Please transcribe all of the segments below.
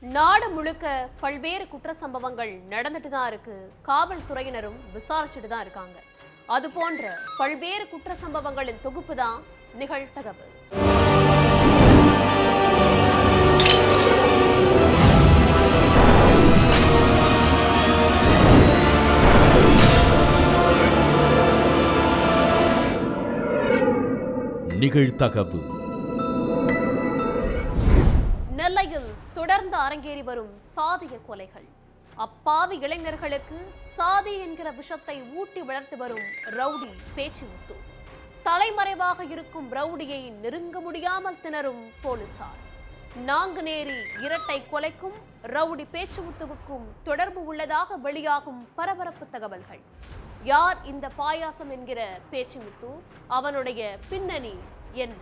நாடு முழுக்க பல்வேறு குற்ற சம்பவங்கள் நடந்துட்டு தான் இருக்கு. காவல்துறையினரும் விசாரிச்சுட்டு தான் இருக்காங்க. அது போன்ற பல்வேறு குற்ற சம்பவங்களின் தொகுப்பு தான் நிகழ்தகவு. நிகழ்தகவு. நெல்லையில் தொடர்ந்து அரங்கேறி வரும் சாதிய கொலைகள். அப்பாவி இளைஞர்களுக்கு சாதி என்கிற விஷத்தை ஊட்டி வளர்த்து வரும் ரவுடி பேச்சுமுத்து. தலைமறைவாக இருக்கும் ரவுடியை நெருங்க முடியாமல் திணறும் போலீசார். நாங்குநேரி இரட்டை கொலைக்கும் ரவுடி பேச்சுமுத்துவுக்கும் தொடர்பு உள்ளதாக வெளியாகும் பரபரப்பு தகவல்கள். யார் இந்த பாயாசம் என்கிற பேச்சுமுத்து? அவனுடைய பின்னணி என்ன?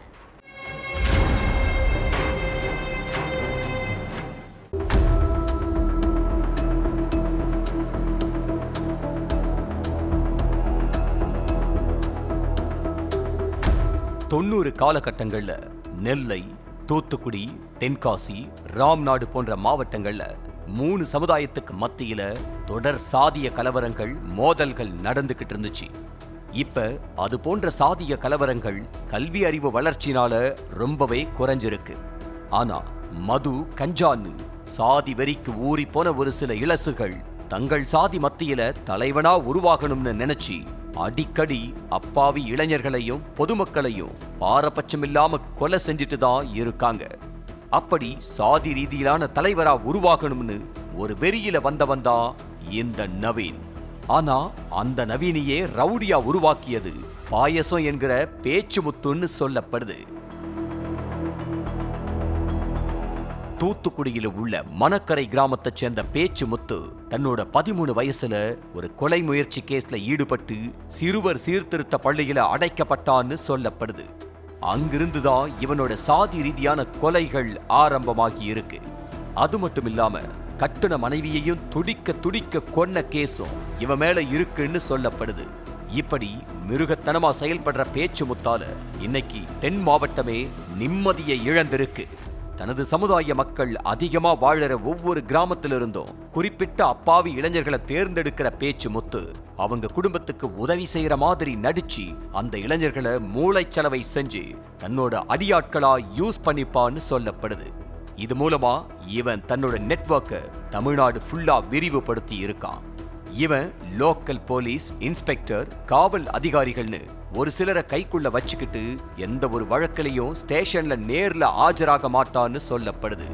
தொண்ணூறு காலகட்டங்கள்ல நெல்லை, தூத்துக்குடி, தென்காசி, ராம்நாடு போன்ற மாவட்டங்கள்ல 3 சமுதாயத்துக்கு மத்தியில தொடர் சாதிய கலவரங்கள், மோதல்கள் நடந்துகிட்டு இருந்துச்சு. இப்ப அது போன்ற சாதிய கலவரங்கள் கல்வி அறிவு வளர்ச்சினால ரொம்பவே குறைஞ்சிருக்கு. ஆனா மது, கஞ்சான்னு சாதி வெறிக்கு ஊறி போன ஒரு சில இளசுகள் தங்கள் சாதி மத்தியில தலைவனா உருவாகணும்னு நினைச்சு அடிக்கடி அப்பாவி இளைஞர்களையும் பொதுமக்களையும் பாரபட்சமில்லாம கொலை செஞ்சுட்டு தான் இருக்காங்க. அப்படி சாதி ரீதியிலான தலைவரா உருவாகணும்னு ஒரு வெறியில வந்தவன் தான் இந்த நவீன். ஆனா அந்த நவீனையே ரவுடியா உருவாக்கியது பாயசம் என்கிற பேச்சுமுத்துன்னு சொல்லப்படுது. தூத்துக்குடியில உள்ள மணக்கரை கிராமத்தைச் சேர்ந்த பேச்சுமுத்து தன்னோட 13 வயசுல ஒரு கொலை முயற்சி கேஸ்ல ஈடுபட்டு சிறுவர் சீர்திருத்த பள்ளியில அடைக்கப்பட்டான்னு சொல்லப்படுது. அங்கிருந்துதான் இவனோட சாதி ரீதியான கொலைகள் ஆரம்பமாகி இருக்கு. அது மட்டும் இல்லாம கட்டுன மனைவியையும் துடிக்க துடிக்க கொன்ன கேஸும் இவன் மேல இருக்குன்னு சொல்லப்படுது. இப்படி மிருகத்தனமா செயல்படுற பேச்சுமுத்தால இன்னைக்கு தென் மாவட்டமே நிம்மதியை இழந்திருக்கு. தனது சமுதாய மக்கள் அதிகமா வாழற ஒவ்வொரு கிராமத்திலிருந்தும் குறிப்பிட்ட அப்பாவி இளைஞர்களை தேர்ந்தெடுக்கிற பேச்சுமுத்து அவங்க குடும்பத்துக்கு உதவி செய்யற மாதிரி நடிச்சு அந்த இளைஞர்களை மூளைச்சலவை செஞ்சு தன்னோட அடியாட்களா யூஸ் பண்ணிப்பான்னு சொல்லப்படுது. இது மூலமா இவன் தன்னோட நெட்வொர்க்கை தமிழ்நாடு ஃபுல்லா விரிவுபடுத்தி இருக்கான். இவன் லோக்கல் போலீஸ், இன்ஸ்பெக்டர், காவல் அதிகாரிகள்னு ஒரு சிலரை கைக்குள்ள வச்சுக்கிட்டு எந்த ஒரு வழக்கிலையும் ஸ்டேஷன்ல நேர்ல ஆஜராக மாட்டான்னு சொல்லப்படுது.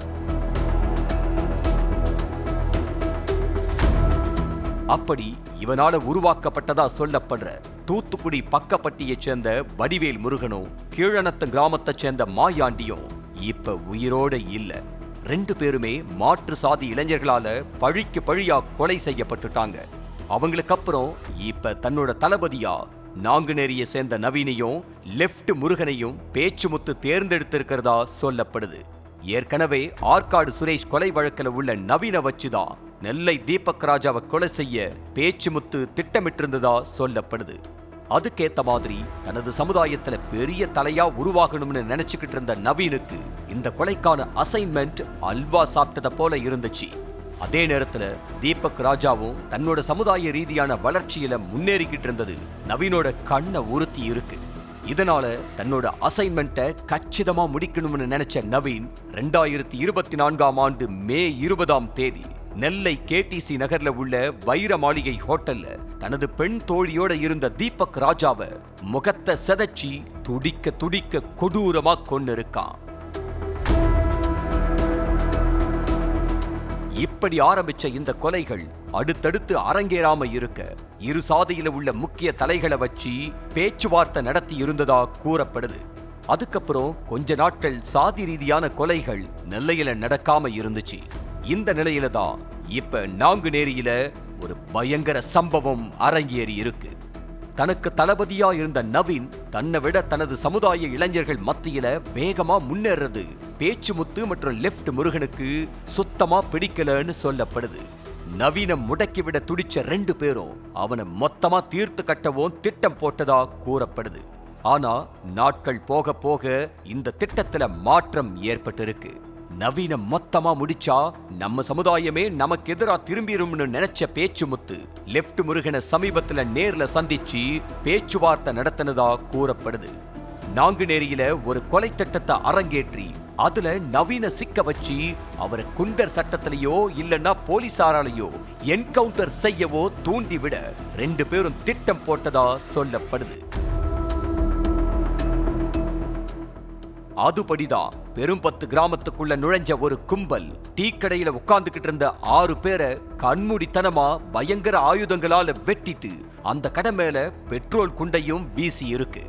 அப்படி இவனால உருவாக்கப்பட்டதா சொல்லப்படுற தூத்துக்குடி பக்கப்பட்டியைச் சேர்ந்த வடிவேல் முருகனும் கீழனத்த கிராமத்தைச் சேர்ந்த மாயாண்டியும் இப்ப உயிரோட இல்ல. 2 பேருமே மாற்று சாதி இளைஞர்களால பழிக்கு பழியா கொலை செய்யப்பட்டுட்டாங்க. அவங்களுக்கு அப்புறம் இப்ப தன்னோட தளபதியா நாங்குநேரியை சேர்ந்த நவீனையும் லெப்ட் முருகனையும் பேச்சுமுத்து தேர்ந்தெடுத்திருக்கிறதா சொல்லப்படுது. ஏற்கனவே ஆற்காடு சுரேஷ் கொலை வழக்கில் உள்ள நவீனை வச்சுதான் நெல்லை தீபக் ராஜாவை கொலை செய்ய பேச்சுமுத்து திட்டமிட்டிருந்ததா சொல்லப்படுது. அதுக்கேத்த மாதிரி தனது சமுதாயத்துல பெரிய தலையா உருவாகணும்னு நினைச்சுக்கிட்டு இருந்த நவீனுக்கு இந்த கொலைக்கான அசைன்மெண்ட் அல்வா சாப்பிட்டத போல இருந்துச்சு. அதே நேரத்துல தீபக் ராஜாவும் தன்னோட சமுதாய ரீதியான வளர்ச்சியில முன்னேறிக்கிட்டு இருந்தது நவீனோட கண்ணை உறுத்தி இருக்கு. இதனால தன்னோட அசைன்மெண்ட்டை கச்சிதமா முடிக்கணும்னு நினைச்ச நவீன் 2024ஆம் ஆண்டு மே 20ஆம் தேதி நெல்லை KTC நகர்ல உள்ள வைர மாளிகை ஹோட்டல்ல தனது பெண் தோழியோட இருந்த தீபக் ராஜாவை முகத்தை செதச்சி துடிக்க துடிக்க கொடூரமா கொன்னிருக்கான். இப்படி ஆரம்பிச்ச இந்த கொலைகள் அடுத்தடுத்து அரங்கேறாம இருக்க இரு சாதியில உள்ள முக்கிய தலைகளை வச்சு பேச்சுவார்த்தை நடத்தி இருந்ததா கூறப்படுது. அதுக்கப்புறம் கொஞ்ச நாட்கள் சாதி ரீதியான கொலைகள் நெல்லையில நடக்காம இருந்துச்சு. இந்த நிலையில தான் இப்ப நாங்குநேரியில ஒரு பயங்கர சம்பவம் அரங்கேறி இருக்கு. தனக்கு தளபதியா இருந்த நவீன் தன்னை விட தனது சமுதாய இளைஞர்கள் மத்தியில வேகமா முன்னேறது பேச்சுமுத்து மற்றும் லெப்ட் முருகனுக்கு சுத்தமா பிடிக்கலன்னு சொல்லப்படுது. நவீனை முடக்கிவிட துடிச்ச 2 பேரும் அவனை மொத்தமா தீர்த்து கட்டவும் திட்டம் போட்டதா கூறப்படுது. ஆனா நாட்கள் போக போக இந்த திட்டத்துல மாற்றம் ஏற்பட்டிருக்கு. நவீன மொத்தமா முடிச்சா நம்ம சமுதாயமே நமக்கு எதிரா திரும்பிரும்னு நினைச்ச பேச்சுமுத்து லெப்ட் முருகனை சமீபத்துல நேர்ல சந்திச்சு பேச்சுவார்த்தை நடத்தினதா கூறப்படுது. நாங்குநேரியில ஒரு கொலை திட்டத்தை அரங்கேற்றி அதுல நவீன சிக்க வச்சு அவரை குண்டர் சட்டத்திலேயோ இல்லன்னா போலீசாராலேயோ என்கவுண்டர் செய்யவோ தூண்டிவிட 2 பேரும் திட்டம் போட்டதா சொல்லப்படுது. அதுபடிதான் பெரும்பத்து கிராமத்துக்குள்ள நுழைஞ்ச ஒரு கும்பல் டீ கடையில உட்கார்ந்துகிட்டு இருந்த 6 பேரை கண்மூடித்தனமா பயங்கர ஆயுதங்களால வெட்டிட்டு அந்த கடை மேல பெட்ரோல் குண்டையும் வீசி இருக்கு.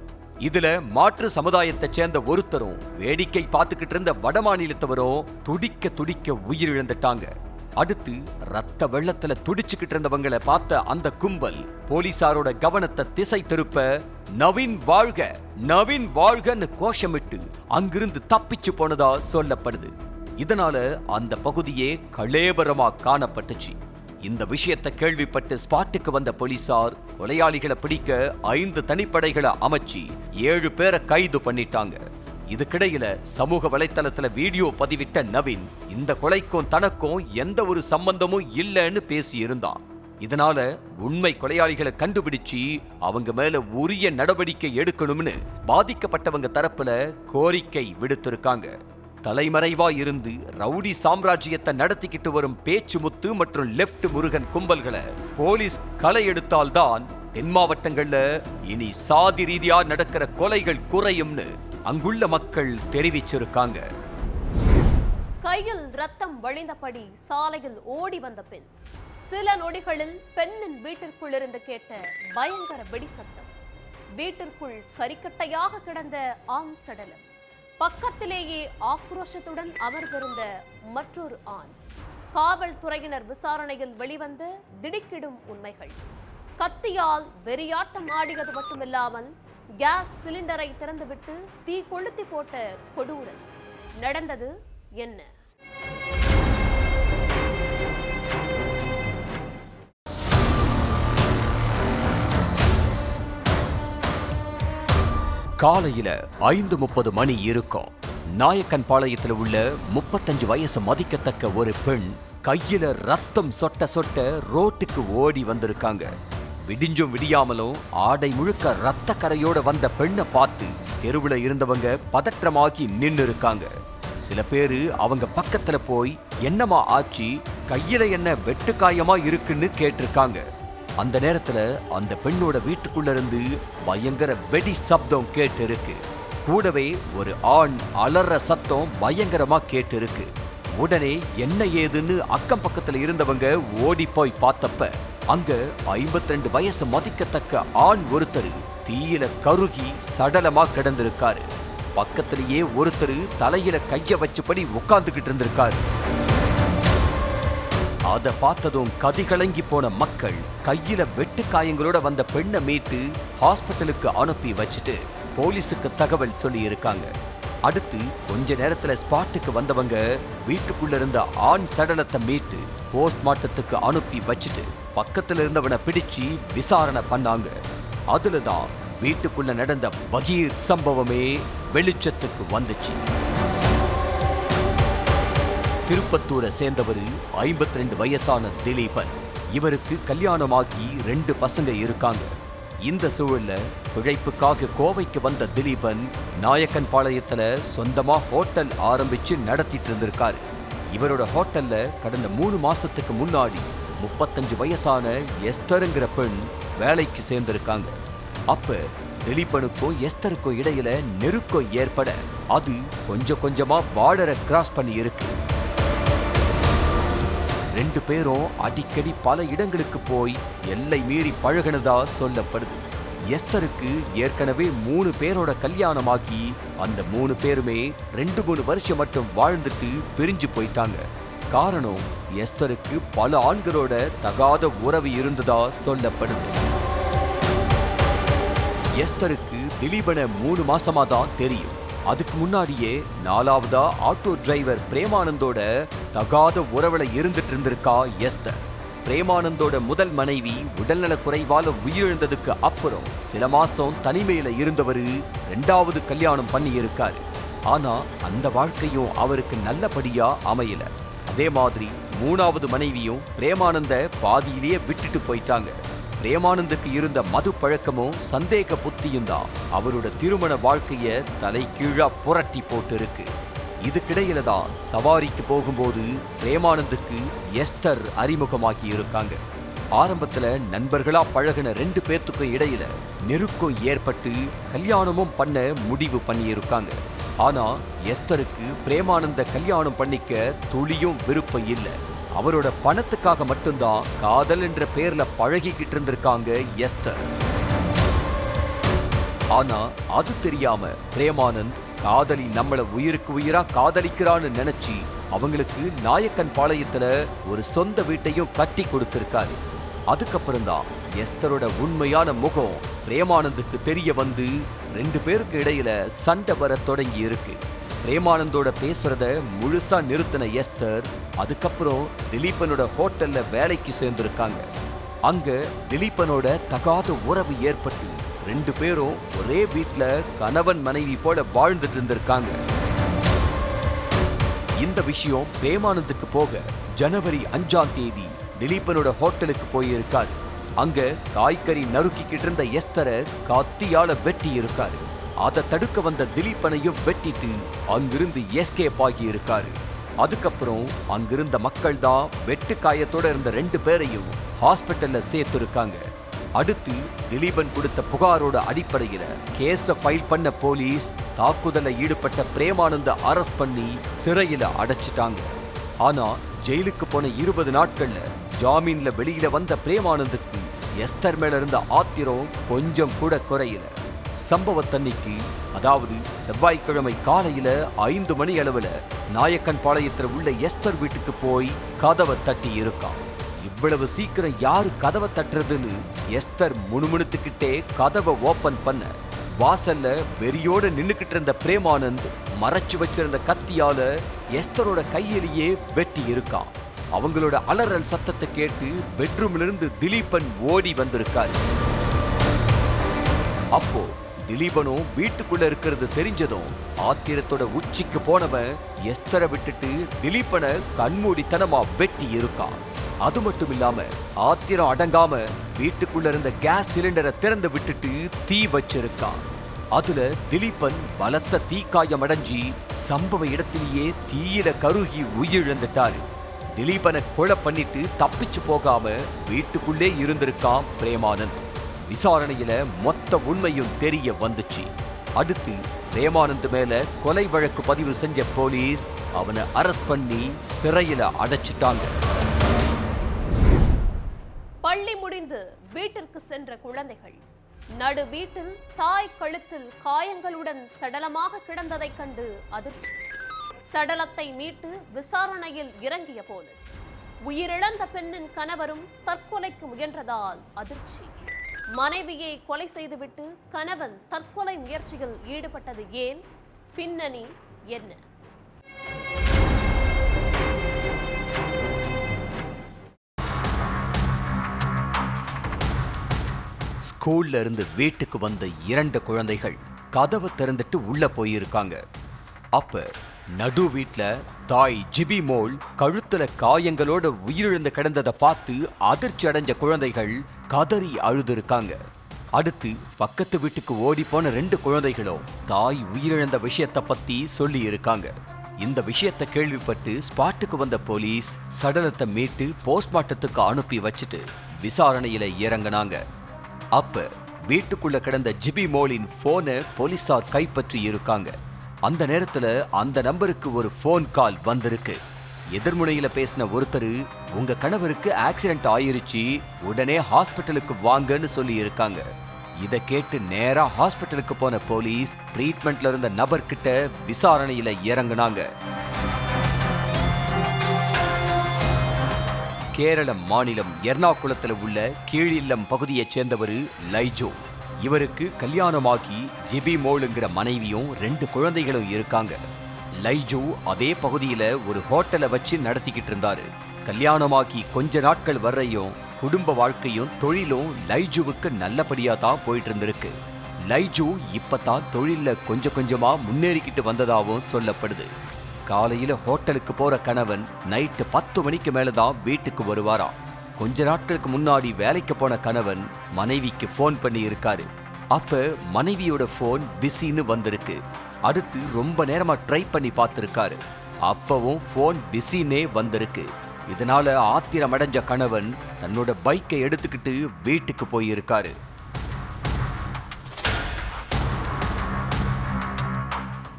இதுல மாற்று சமுதாயத்தை சேர்ந்த ஒருத்தரும் வேடிக்கை பார்த்துக்கிட்டு இருந்த வடமாநிலத்தவரும் துடிக்க துடிக்க உயிரிழந்துட்டாங்க. அடுத்து ரத்த வெள்ளத்துல துடிச்சுக்கிட்டு இருந்தவங்களை பார்த்த அந்த கும்பல் போலீசாரோட கவனத்தை திசை திருப்ப நவீன் வாழ்க நவீன் வாழ்கன்னு கோஷமிட்டு அங்கிருந்து தப்பிச்சு போனதா சொல்லப்படுது. இதனால அந்த பகுதியே கலேபரமா காணப்பட்டுச்சு. இந்த விஷயத்தை கேள்விப்பட்டு ஸ்பாட்டுக்கு வந்த போலீசார் கொலையாளிகளை பிடிக்க 5 தனிப்படைகளை அமைச்சு 7 பேரை கைது பண்ணிட்டாங்க. இதுக்கிடையில சமூக வலைத்தளத்துல வீடியோ பதிவிட்ட நவீன் இந்த கொலைக்கும் தனக்கும் எந்த ஒரு சம்பந்தமும் இல்லைன்னு பேசி இருந்தான். இதனால உண்மை கொலையாளிகளை கண்டுபிடிச்சு அவங்க மேல உரிய நடவடிக்கை எடுக்கணும்னு பாதிக்கப்பட்டவங்க தரப்புல கோரிக்கை விடுத்திருக்காங்க. தலைமறைவா இருந்து ரவுடி சாம்ராஜ்யத்தை நடத்திக்கிட்டு வரும் பேச்சுமுத்து மற்றும் லெப்ட் முருகன் கும்பல்களை போலீஸ் களை எடுத்தால்தான் தென் மாவட்டங்கள்ல இனி சாதி ரீதியா நடக்கிற கொலைகள் குறையும்னு அங்குள்ள மக்கள் தெரிவிச்சிருக்காங்க. கையில் ரத்தம் வழிந்தபடி சாலையில் ஓடி வந்த பெண். சில நொடிகளில் பெண்ணின் வீட்டிற்குள் இருந்து கேட்ட பயங்கர வெடி சத்தம். வீட்டிற்குள் கரிக்கட்டையாக கிடந்த ஆண் சடலம். பக்கத்திலேயே ஆக்ரோஷத்துடன் அமர்ந்திருந்த மற்றொரு ஆண். காவல்துறையினர் விசாரணையில் வெளிவந்த திடுக்கிடும் உண்மைகள். கத்தியால் வெறியாட்டம் ஆடியது மட்டுமில்லாமல் கேஸ் சிலிண்டரை திறந்துவிட்டு தீ கொளுத்தி போட்ட கொடூரம். நடந்தது என்ன? காலையில 5:30 மணி இருக்கும். நாயக்கன் பாளையத்தில் உள்ள 35 வயசு மதிக்கத்தக்க ஒரு பெண் கையில ரத்தம் சொட்ட சொட்ட ரோட்டுக்கு ஓடி வந்திருக்காங்க. விடிஞ்சும் விடியாமலும் ஆடை முழுக்க ரத்த கரையோட வந்த பெண்ணை பார்த்து தெருவுல இருந்தவங்க பதற்றமாகி நின்னு இருக்காங்க. சில பேரு அவங்க பக்கத்துல போய் என்னமா ஆச்சு, கையில என்ன வெட்டுக்காயமா இருக்குன்னு கேட்டிருக்காங்க. அந்த நேரத்துல அந்த பெண்ணோட வீட்டுக்குள்ள இருந்து பயங்கர வெடி சப்தம் கேட்டு இருக்கு. கூடவே ஒரு ஆண் அலற சத்தம் பயங்கரமா கேட்டு இருக்கு. உடனே என்ன ஏதுன்னு அக்கம் பக்கத்துல இருந்தவங்க ஓடி போய் பார்த்தப்ப அங்க 52 வயசு மதிக்கத்தக்க ஆண் ஒருத்தர் தீயில கருகி சடலமா கிடந்திருக்காரு. பக்கத்திலேயே ஒருத்தர் தலையில கைய வச்சுபடி உட்கார்ந்துகிட்டு இருந்திருக்காரு. அத பார்த்ததும் கதிகலங்கி போன மக்கள் கையில வெட்டு காயங்களோட வந்த பெண்ணை மீட்டு ஹாஸ்பிட்டலுக்கு அனுப்பி வச்சுட்டு போலீஸுக்கு தகவல் சொல்லி இருக்காங்க. அடுத்து கொஞ்ச நேரத்துல ஸ்பாட்டுக்கு வந்தவங்க வீட்டுக்குள்ள இருந்த ஆண் சடலத்தை மீட்டு போஸ்ட்மார்ட்டத்துக்கு அனுப்பி வச்சுட்டு பக்கத்துல இருந்தவனை பிடிச்சு விசாரணை பண்ணாங்க. அதுலதான் வீட்டுக்குள்ள நடந்த பகீர் சம்பவமே வெளிச்சத்துக்கு வந்துச்சு. திருப்பத்தூரை சேர்ந்தவர் 52 வயசான திலீபன். இவருக்கு கல்யாணமாகி 2 பசங்க இருக்காங்க. இந்த சூழல்ல பிழைப்புக்காக கோவைக்கு வந்த திலீபன் நாயக்கன் பாளையத்துல சொந்தமா ஹோட்டல் ஆரம்பிச்சு நடத்திட்டு இருந்திருக்காரு. இவரோட ஹோட்டல்ல கடந்த 3 மாசத்துக்கு முன்னாடி 35 வயசான எஸ்தருங்கிற பெண் வேலைக்கு சேர்ந்திருக்காங்க. அப்ப திலீபனுக்கும் எஸ்தருக்கும் இடையில நெருக்கம் ஏற்பட அது கொஞ்சம் கொஞ்சமா பார்டரை கிராஸ் பண்ணி இருக்கு. 2 பேரும் அடிக்கடி பல இடங்களுக்கு போய் எல்லை மீறி பழகினதா சொல்லப்படுது. எஸ்தருக்கு ஏற்கனவே 3 பேரோட கல்யாணமாகி அந்த 3 பேருமே 2-3 வருஷம் மட்டும் வாழ்ந்துட்டு பிரிஞ்சு போயிட்டாங்க. காரணம் எஸ்தருக்கு பல ஆண்களோட தகாத உறவு இருந்ததா சொல்லப்படுது. எஸ்தருக்கு திலீபனை 3 மாசமா தான் தெரியும். அதுக்கு முன்னாடியே 4ஆவதா ஆட்டோ டிரைவர் பிரேமானந்தோட தகாத உறவுல இருந்துட்டு இருந்திருக்கா எஸ்தர். பிரேமானந்தோட முதல் மனைவி உடல்நல குறைவால உயிரிழந்ததுக்கு அப்புறம் சில மாசம் தனிமையில இருந்தவரு 2வது கல்யாணம் பண்ணி இருக்காரு. ஆனா அந்த வாழ்க்கையும் அவருக்கு நல்லபடியா அமையல. அதே மாதிரி 3வது மனைவியும் பிரேமானந்த பாதியிலேயே விட்டுட்டு போயிட்டாங்க. பிரேமானந்துக்கு இருந்த மது பழக்கமும் சந்தேக புத்தியும் தான் அவரோட திருமண வாழ்க்கைய தலைகீழா புரட்டி போட்டு இருக்கு. இதுக்கிடையில தான் சவாரிக்கு போகும்போது பிரேமானந்துக்கு எஸ்தர் அறிமுகமாகி இருக்காங்க. ஆரம்பத்துல நண்பர்களா பழகின 2 பேத்துக்கும் இடையில நெருக்கம் ஏற்பட்டு கல்யாணமும் பண்ண முடிவு பண்ணி இருக்காங்க. ஆனா எஸ்தருக்கு பிரேமானந்த கல்யாணம் பண்ணிக்க துளியும் விருப்பம் இல்லை. அவரோட பணத்துக்காக மட்டும்தான் காதல் என்ற பேர்ல பழகிக்கிட்டு இருந்திருக்காங்க எஸ்தர். ஆனா அது தெரியாம பிரேமானந்த் காதலி நம்மள உயிருக்கு உயிரா காதலிக்கிறான்னு நினைச்சு அவங்களுக்கு நாயக்கன் பாளையத்துல ஒரு சொந்த வீட்டையும் கட்டி கொடுத்திருக்காரு. அதுக்கப்புறம் தான் எஸ்தரோட உண்மையான முகம் பிரேமானந்துக்கு தெரிய வந்து 2 பேருக்கு இடையில சண்டை வர தொடங்கி இருக்கு. பிரேமானந்தோட பேசுறத முழுசா நிறுத்தின எஸ்தர் அதுக்கப்புறம் திலீபனோட ஹோட்டல்ல வேலைக்கு சேர்ந்திருக்காங்க. அங்க திலீபனோட தகாத உறவு ஏற்பட்டு 2 பேரும் ஒரே வீட்ல கணவன் மனைவி போல வாழ்ந்துட்டு இருந்திருக்காங்க. இந்த விஷயம் பிரேமானந்துக்கு போக ஜனவரி 5ஆம் தேதி திலீபனோட ஹோட்டலுக்கு போயிருக்காரு. அங்க காய்கறி நறுக்கிக்கிட்டு இருந்த எஸ்தரை கத்தியால வெட்டி இருக்காரு. அதை தடுக்க வந்த திலீபனையும் வெட்டிட்டு அங்கிருந்து எஸ்கேப் ஆகி இருக்காரு. அதுக்கப்புறம் அங்கிருந்த மக்கள் தான் வெட்டு காயத்தோட இருந்த 2 பேரையும் ஹாஸ்பிட்டல்ல சேர்த்து இருக்காங்க. அடுத்து திலீபன் கொடுத்த புகாரோட அடிப்படையில கேஸ ஃபைல் பண்ண போலீஸ் தாக்குதல்ல ஈடுபட்ட பிரேமானந்த அரெஸ்ட் பண்ணி சிறையில அடைச்சிட்டாங்க. ஆனா ஜெயிலுக்கு போன 20 நாட்கள்ல ஜாமீன்ல வெளியில வந்த பிரேமானந்துக்கு எஸ்தர் மேல இருந்த ஆத்திரம் கொஞ்சம் கூட குறையல. சம்பவத்தன்னைக்கு, அதாவது செவ்வாய்க்கிழமை காலையில 5 மணி அளவுல நாயக்கன் பாளையத்துல உள்ள எஸ்தர் வீட்டுக்கு போய் கதவை தட்டி இருக்கான். இவ்வளவு சீக்கிரம் யாரு கதவை தட்டுறதுன்னு எஸ்தர் முணுமுணுத்துக்கிட்டே கதவை ஓபன் பண்ண வாசல்ல வெறியோட நின்னுக்கிட்டு இருந்த பிரேமானந்த் மறைச்சு வச்சிருந்த கத்தியால எஸ்தரோட கையிலேயே வெட்டி இருக்கான். அவங்களோட அலறல் சத்தத்தை கேட்டு பெட்ரூம்ல இருந்து திலீபன் ஓடி வந்திருக்காரு. அப்போ திலீபனும் வீட்டுக்குள்ள இருக்கிறது தெரிஞ்சதும் ஆத்திரத்தோட உச்சிக்கு போனவன் எஸ்தரை விட்டுட்டு திலீபனை கண்மூடித்தனமா வெட்டி இருக்கான். அது மட்டும் இல்லாம ஆத்திரம் அடங்காம வீட்டுக்குள்ள இருந்த கேஸ் சிலிண்டரை திறந்து விட்டுட்டு தீ வச்சிருக்கான். அதுல திலீபன் பலத்த தீக்காயம் அடைஞ்சி சம்பவ இடத்திலேயே தீயில கருகி உயிரிழந்துட்டாரு. திலீபனை கொலை பண்ணிட்டு தப்பிச்சு போகாம வீட்டுக்குள்ளே இருந்திருக்கான் பிரேமானந்த். விசாரணையில மொத்த உண்மையும் தெரிய வந்துச்சு. அடுத்து பிரேமானந்த் மேல கொலை வழக்கு பதிவு செஞ்ச போலீஸ் அவனை அரெஸ்ட் பண்ணி சிறையில அடைச்சிட்டாங்க. பள்ளி முடிந்து வீட்டிற்கு சென்ற குழந்தைகள் நடு வீட்டில் தாய் கழுத்தில் காயங்களுடன் சடலமாக கிடந்ததைக் கண்டு அதிர்ச்சி. சடலத்தை மீட்டு விசாரணையில் இறங்கிய போலீஸ். உயிரிழந்த பெண்ணின் கணவரும் தற்கொலைக்கு முயன்றதால் அதிர்ச்சி. மனைவியை கொலை செய்துவிட்டு கணவன் தற்கொலை முயற்சியில் ஈடுபட்டது ஏன்? பின்னணி என்ன? ஸ்கூல்ல இருந்து வீட்டுக்கு வந்த 2 குழந்தைகள் கதவை திறந்துட்டு உள்ள போயிருக்காங்க. அப்ப நடு வீட்ல தாய் ஜிபி மோல் கழுத்துல காயங்களோட உயிரிழந்து கிடந்ததை பார்த்து அதிர்ச்சி அடைஞ்ச குழந்தைகள் கதறி அழுதுருக்காங்க. அடுத்து பக்கத்து வீட்டுக்கு ஓடி போன 2 குழந்தைகளும் தாய் உயிரிழந்த விஷயத்தை பத்தி சொல்லி இருக்காங்க. இந்த விஷயத்தை கேள்விப்பட்டு ஸ்பாட்டுக்கு வந்த போலீஸ் சடலத்தை மீட்டு போஸ்ட்மார்ட்டத்துக்கு அனுப்பி வச்சுட்டு விசாரணையில இறங்கினாங்க. அப்ப வீட்டுக்குள்ள கிடந்த ஜிபி மோலின் போனை போலீசார் கைப்பற்றி இருக்காங்க. அந்த நேரத்துல அந்த நம்பருக்கு ஒரு போன் கால் வந்திருக்கு. எதிர்முனையில பேசின ஒருத்தர், உங்க கணவருக்கு ஆக்சிடென்ட் ஆயிருச்சு, உடனே ஹாஸ்பிட்டலுக்கு வாங்கன்னு சொல்லி இருக்காங்க. இதை கேட்டு நேரா ஹாஸ்பிட்டலுக்கு போன போலீஸ் ட்ரீட்மெண்ட்ல இருந்த நபர்கிட்ட விசாரணையில இறங்குனாங்க. கேரள மாநிலம் எர்ணாகுளத்தில் உள்ள கீழில்லம் பகுதியைச் சேர்ந்தவர் லைஜோ. இவருக்கு கல்யாணமாகி ஜிபி மோலுங்கிற மனைவியும் 2 குழந்தைகளும் இருக்காங்க. லைஜோ அதே பகுதியில ஒரு ஹோட்டலை வச்சு நடத்திக்கிட்டு இருந்தாரு. கல்யாணமாகி கொஞ்ச நாட்கள் வரையும் குடும்ப வாழ்க்கையும் தொழிலும் லைஜுவுக்கு நல்லபடியா தான் போயிட்டு இருந்திருக்கு. லைஜு இப்பதான் தொழில்ல கொஞ்சம் கொஞ்சமா முன்னேறிக்கிட்டு வந்ததாகவும் சொல்லப்படுது. காலையில ஹோட்டலுக்கு போற கணவன் நைட்டு 10 மணிக்கு மேலதான் வீட்டுக்கு வருவாராம். கொஞ்ச நாட்களுக்கு முன்னாடி வேலைக்கு போன கணவன் மனைவிக்கு போன் பண்ணி இருக்காரு. அப்ப மனைவியோட போன் பிஸின்னு வந்திருக்கு. அடுத்து ரொம்ப நேரமா ட்ரை பண்ணி பார்த்திருக்காரு. அப்பவும் போன் பிஸின்னே வந்திருக்கு. இதனால ஆத்திரம் அடைஞ்ச கணவன் தன்னோட பைக்கை எடுத்துக்கிட்டு வீட்டுக்கு போயிருக்காரு.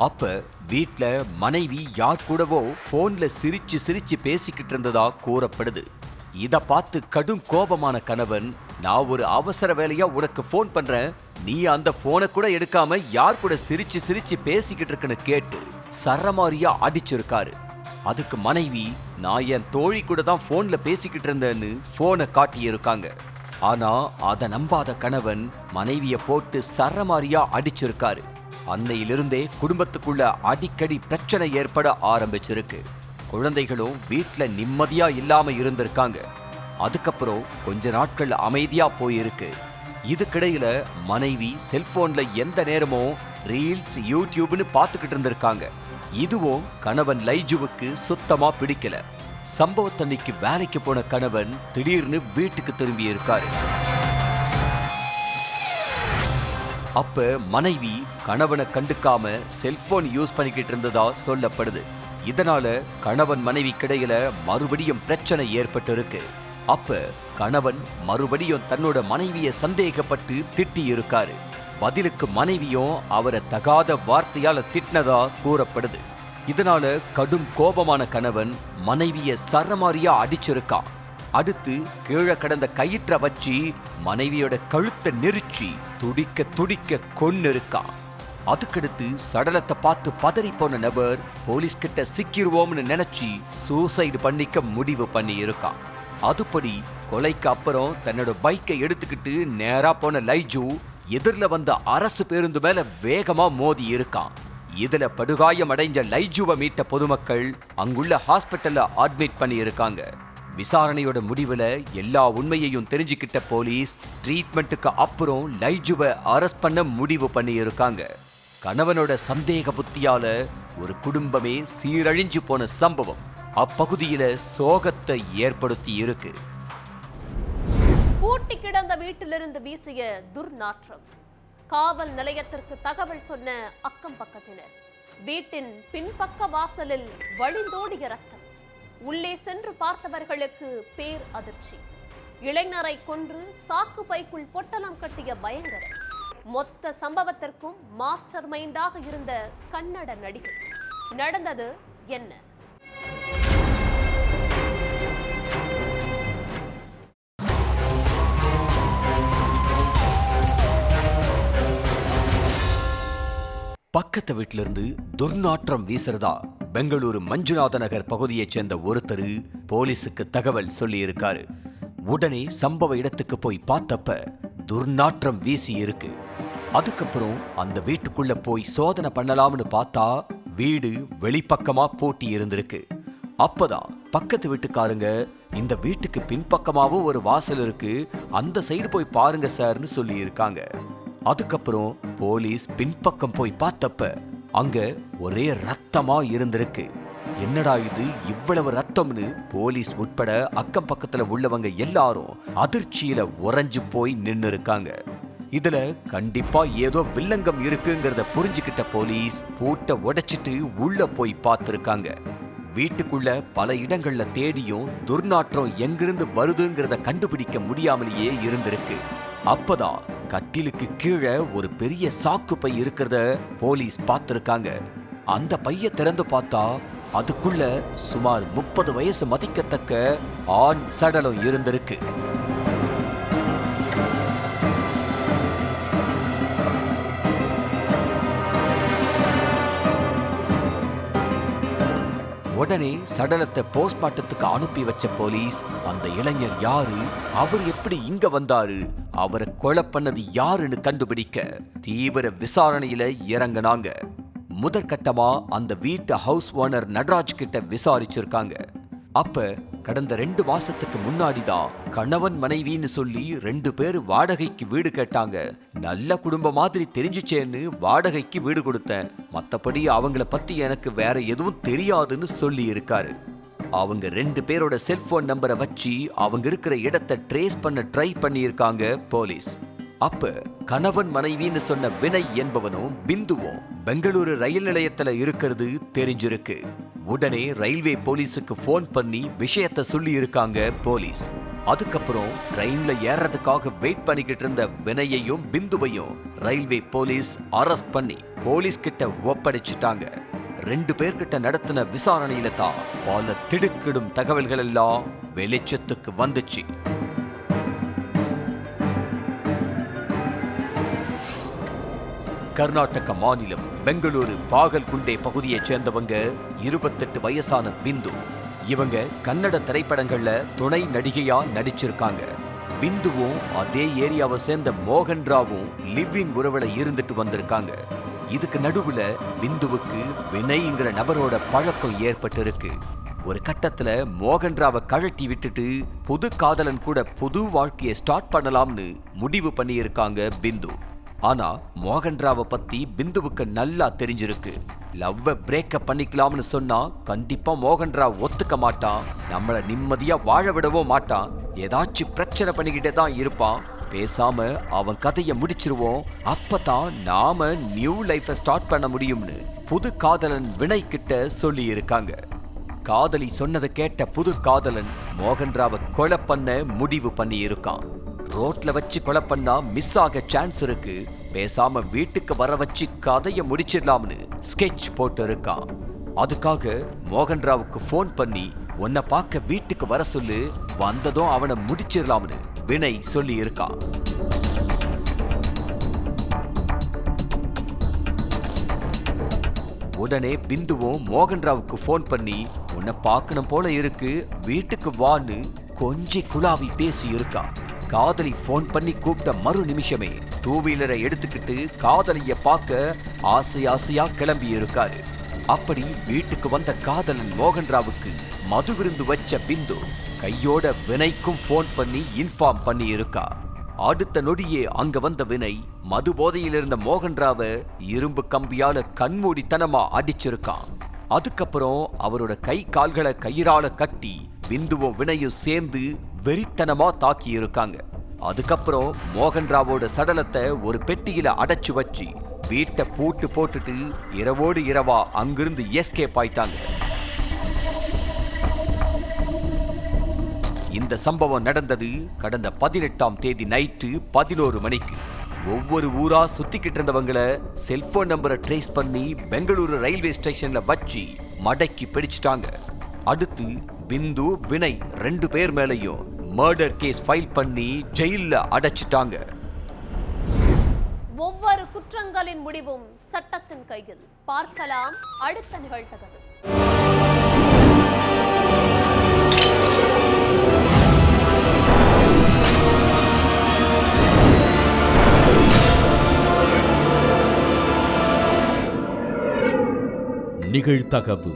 அப்ப வீட்ல மனைவி யார் கூடவோ போன்ல சிரிச்சு சிரிச்சு பேசிக்கிட்டு இருந்ததா கூறப்படுது. இத பார்த்து கடும் கோபமான கணவன், நான் ஒரு அவசர வேலையா உனக்கு போன் பண்றேன், நீ அந்த போனை கூட எடுக்காம யார் கூட சிரிச்சு சிரிச்சு பேசிக்கிட்டு இருக்குன்னு கேட்டு சரமாரியா அடிச்சிருக்காரு. அதுக்கு மனைவி, நான் என் தோழி கூட தான் போன்ல பேசிக்கிட்டு இருந்தேன்னு போனை காட்டியிருக்காங்க. ஆனா அதை நம்பாத கணவன் மனைவிய போட்டு சரமாரியா அடிச்சிருக்காரு. அன்னையிலிருந்தே குடும்பத்துக்குள்ள அடிக்கடி பிரச்சனை ஏற்பட ஆரம்பிச்சிருக்கு. குழந்தைகளும் வீட்டுல நிம்மதியா இல்லாம இருந்திருக்காங்க. அதுக்கப்புறம் கொஞ்ச நாட்கள் அமைதியா போயிருக்கு. இதுக்கிடையில மனைவி செல்போன்ல எந்த நேரமும் ரீல்ஸ், யூடியூப்னு பார்த்துக்கிட்டு இருந்திருக்காங்க. இதுவும் கணவன் லைஜுவுக்கு சுத்தமா பிடிக்கல. சம்பவத்தன்னைக்கு வேலைக்கு போன கணவன் திடீர்னு வீட்டுக்கு திரும்பி இருக்காரு. அப்ப மனைவி கணவனை கண்டுக்காம செல்போன் யூஸ் பண்ணிக்கிட்டு இருந்ததா சொல்லப்படுது. இதனால கணவன் மனைவி கிடையில மறுபடியும் பிரச்சனை ஏற்பட்டு இருக்கு. அப்ப கணவன் மறுபடியும் தன்னோட மனைவியை சந்தேகப்பட்டு திட்டி இருக்காரு. பதிலுக்கு மனைவியும் அவரை தகாத வார்த்தையால திட்டினதா கூறப்படுது. இதனால கடும் கோபமான கணவன் மனைவிய சரமாரியா அடிச்சிருக்கான். அடுத்து கீழே கடந்த கயிற்ற வச்சு மனைவியோட கழுத்தை நெரிச்சி துடிக்க துடிக்க கொன்னு இருக்கான். அதுக்கடுத்து சடலத்தை பார்த்து பதறி போன நபர் போலீஸ் கிட்ட சிக்கிருவோம்னு நினைச்சு சூசைடு பண்ணிக்க முடிவு பண்ணி இருக்கான். அதுபடி கொலைக்கு அப்புறம் தன்னோட பைக்கை எடுத்துக்கிட்டு நேரா போன லைஜு எதிரில வந்த அரசு பேருந்து மேல வேகமா மோதி இருக்கான். இதுல படுகாயம் அடைஞ்ச லைஜுவை மீட்ட பொதுமக்கள் அங்குள்ள ஹாஸ்பிட்டல்ல அட்மிட் பண்ணி இருக்காங்க. விசாரணையோட முடிவுல எல்லா உண்மையையும் தெரிஞ்சுக்கிட்ட போலீஸ் ட்ரீட்மெண்ட்டுக்கு அப்புறம் லைஜுவை அரெஸ்ட் பண்ண முடிவு பண்ணி இருக்காங்க. கணவனோட சந்தேக புத்தியால ஒரு குடும்பமே சீரழிஞ்சு போன சம்பவம் அப்பகுதியில சோகத்தை ஏற்படுத்தி இருக்கு. பூட்டி கிடந்த வீட்டிலிருந்து வீசிய துர்நாற்றம். காவல் நிலையத்திற்கு தகவல் சொன்ன அக்கம் பக்கத்தினர். வீட்டின் பின்பக்க வாசலில் வழிந்தோடிய ரத்தம். உள்ளே சென்று பார்த்தவர்களுக்கு பேர் அதிர்ச்சி. இளைஞரை கொன்று சாக்கு பைக்குள் பொட்டலம் கட்டிய பயங்கரம். மொத்த சம்பவத்திற்கும் மாஸ்டர் மைண்டாக இருந்த கன்னட நடிகை. நடந்தது என்ன? பக்கத்து வீட்டில இருந்து துர்நாற்றம் வீசுறதா பெங்களூரு மஞ்சுநாத நகர் பகுதியைச் சேர்ந்த ஒருத்தர் போலீஸுக்கு தகவல் சொல்லி இருக்காரு. உடனே சம்பவ இடத்துக்கு போய் பார்த்தப்ப துர்நாற்றம் வீசி இருக்கு. அதுக்கப்புறம் அந்த வீட்டுக்குள்ள போய் சோதனை பண்ணலாம்னு பார்த்தா வீடு வெளிப்பக்கமா பூட்டி இருந்திருக்கு. அப்பதான் பக்கத்து வீட்டுக்காரங்க, இந்த வீட்டுக்கு பின்பக்கமாவும் ஒரு வாசல் இருக்கு, அந்த சைடு போய் பாருங்க சார்னு சொல்லி இருக்காங்க. அதுக்கப்புறம் போலீஸ் பின்பக்கம் போய் பார்த்தப்ப அங்க ஒரே ரத்தமா இருந்திருக்கு. என்னடா இது இவ்வளவு ரத்தம்னு போலீஸ் உட்பட அக்கம் பக்கத்துல உள்ளவங்க எல்லாரும் அதிர்ச்சியில உறைஞ்சு போய் நின்னு இருக்காங்க. இதுல கண்டிப்பா ஏதோ வில்லங்கம் இருக்குங்கிறத புரிஞ்சுக்கிட்ட போலீஸ் பூட்டை உடைச்சிட்டு உள்ள போய் பார்த்திருக்காங்க. வீட்டுக்குள்ள பல இடங்கள்ல தேடியும் துர்நாற்றம் எங்கிருந்து வருதுங்கிறத கண்டுபிடிக்க முடியாமலேயே இருந்திருக்கு. அப்பதான் கட்டிலுக்கு கீழே ஒரு பெரிய சாக்கு பை இருக்கிறத போலீஸ் பார்த்திருக்காங்க. அந்த பைய திறந்து பார்த்தா அதுக்குள்ள சுமார் 30 வயசு மதிக்கத்தக்க ஆண் சடலம் இருந்திருக்கு. உடனே சடலத்தை போஸ்ட்மார்ட்டத்துக்கு அனுப்பி வச்ச போலீஸ் அந்த இளைஞர் யாரு, அவர் எப்படி இங்க வந்தாரு, அவரை கொலை பண்ணது யாருன்னு கண்டுபிடிக்க தீவிர விசாரணையில இறங்கினாங்க. முதற்கட்டமா அந்த வீட்டு ஹவுஸ் ஓனர் நடராஜ் கிட்ட விசாரிச்சிருக்காங்க. அப்ப கடந்த 2 மாசத்துக்கு முன்னாடிதான் கணவன் மனைவின்னு சொல்லி 2 பேர் வாடகைக்கு வீடு கேட்டாங்க. நல்ல குடும்பம் மாதிரி தெரிஞ்சுச்சேன்னு வாடகைக்கு வீடு கொடுத்தேன். மத்தபடி அவங்கள பத்தி எனக்கு வேற எதுவும் தெரியாதுன்னு சொல்லி இருக்காரு. அவங்க 2 பேரோட செல்போன் நம்பரை வச்சு அவங்க இருக்கிற இடத்தை ட்ரேஸ் பண்ண ட்ரை பண்ணியிருக்காங்க போலீஸ். அப்ப கணவன் மனைவின்னு சொன்ன வினய் என்பவனும் பிந்துவும் பெங்களூரு ரயில் நிலையத்துல இருக்கிறது தெரிஞ்சிருக்கு. உடனே ரயில்வே போலீஸுக்கு போன் பண்ணி விஷயத்த சொல்லி இருக்காங்க போலீஸ். அதுக்கப்புறம் ட்ரெயின்ல ஏறதுக்காக வெயிட் பண்ணிக்கிட்டு இருந்த வினயையும் பிந்துவையும் ரயில்வே போலீஸ் அரெஸ்ட் பண்ணி போலீஸ் கிட்ட ஒப்படைச்சிட்டாங்க. 2 பேர்கிட்ட நடத்தின விசாரணையில தான் பல திடுக்கிடும் தகவல்கள் எல்லாம் வெளிச்சத்துக்கு வந்துச்சு. கர்நாடக மாநிலம் பெங்களூரு பாகல்குண்டே பகுதியைச் சேர்ந்தவங்க 28 வயசான பிந்து. இவங்க கன்னட திரைப்படங்கள்ல துணை நடிகையா நடிச்சிருக்காங்க. பிந்துவும் அதே ஏரியாவை சேர்ந்த மோகன் ராவும் லிவ்-இன் உறவுல இருந்துட்டு வந்திருக்காங்க. இதுக்கு நடுவுல பிந்துவுக்கு வினய்ங்கிற நபரோட பழக்கம் ஏற்பட்டு இருக்கு. ஒரு கட்டத்துல மோகன் ராவை கழட்டி விட்டுட்டு புது காதலன் கூட புது வாழ்க்கையை ஸ்டார்ட் பண்ணலாம்னு முடிவு பண்ணியிருக்காங்க பிந்து. ஆனா மோகன் ராவை பத்தி பிந்துவுக்கு நல்லா தெரிஞ்சிருக்கு. லவ்வ பிரேக்கப் பண்ணிக்கலாம்னு சொன்னா கண்டிப்பா மோகன் ராவ் ஒத்துக்க மாட்டான். நம்மள நிம்மதியா வாழ விடவும் மாட்டான். ஏதாச்சும் பிரச்சனை பண்ணிக்கிட்டே தான் இருப்பான். பேசாம அவன் கதையை முடிச்சிருவோம், அப்பதான் நாம நியூ லைஃபை ஸ்டார்ட் பண்ண முடியும்னு புது காதலன் வினய் கிட்ட சொல்லி இருக்காங்க. காதலி சொன்னதை கேட்ட புது காதலன் மோகன் ராவை கொலை பண்ண முடிவு பண்ணி இருக்கான். ரோட்ல வச்சு கொலை பண்ணா மிஸ் ஆக சான்ஸ் இருக்கு, பேசாம வீட்டுக்கு வர வச்சு கதையை முடிச்சிடலாம்னு ஸ்கெட்ச் போட்டு இருக்கான். அதுக்காக மோகன் ராவுக்கு போன் பண்ணி உன்னை பார்க்க வீட்டுக்கு வர சொல்லு, வந்ததும் அவனை முடிச்சிடலாம்னு வினய் சொல்லி இருக்கான். உடனே பிந்துவும் மோகன் ராவுக்கு போன் பண்ணி உன்னை பார்க்கணும் போல இருக்கு, வீட்டுக்கு வான்னு கொஞ்சி குழாவி பேசி இருக்கான். காதலி போன் பண்ணி கூப்பிட்ட மறு நிமிஷமே 2 வீலரை எடுத்துக்கிட்டு காதலிய பார்க்க ஆசையா கிளம்பி இருக்காரு. அப்படி வீட்டுக்கு வந்த காதலன் மோகன் ராவுக்கு மது விருந்து வச்ச பிந்து கையோட வினய்க்கும் போன் பண்ணி இன்ஃபார்ம் பண்ணி இருக்கா. அடுத்த நொடியே அங்க வந்த வினய் மது போதையில் இருந்த மோகன் ராவை இரும்பு கம்பியால கண்மூடித்தனமா அடிச்சிருக்கான். அதுக்கப்புறம் அவரோட கை கால்களை கயிறால கட்டி பிந்துவும் வினயும் சேர்ந்து வெறித்தனமா தாக்கி இருக்காங்க. அதுக்கப்புறம் மோகன் ராவோட சடலத்தை ஒரு பெட்டியில அடைச்சு வச்சு வீட்டை பூட்டு போட்டுட்டு இரவோடு இரவா அங்கிருந்து எஸ்கேப் ஆயிட்டாங்க. இந்த சம்பவம் நடந்தது கடந்த 18ஆம் தேதி நைட்டு 11 மணிக்கு. ஒவ்வொரு ஊரா சுத்திக்கிட்டு இருந்தவங்களை செல்போன் நம்பரை ட்ரேஸ் பண்ணி பெங்களூரு ரயில்வே ஸ்டேஷன்ல வச்சு மடக்கி பிடிச்சிட்டாங்க. அடுத்து பிந்து வினய் 2 பேர் மேலையும் மர்டர் கேஸ் ஃபைல் பண்ணி ஜெயில்ல அடைச்சிட்டாங்க. ஒவ்வொரு குற்றங்களின் முடிவும் சட்டத்தின் கையில். பார்க்கலாம் அடுத்த நிகழ்தகவு. நிகழ்தகவு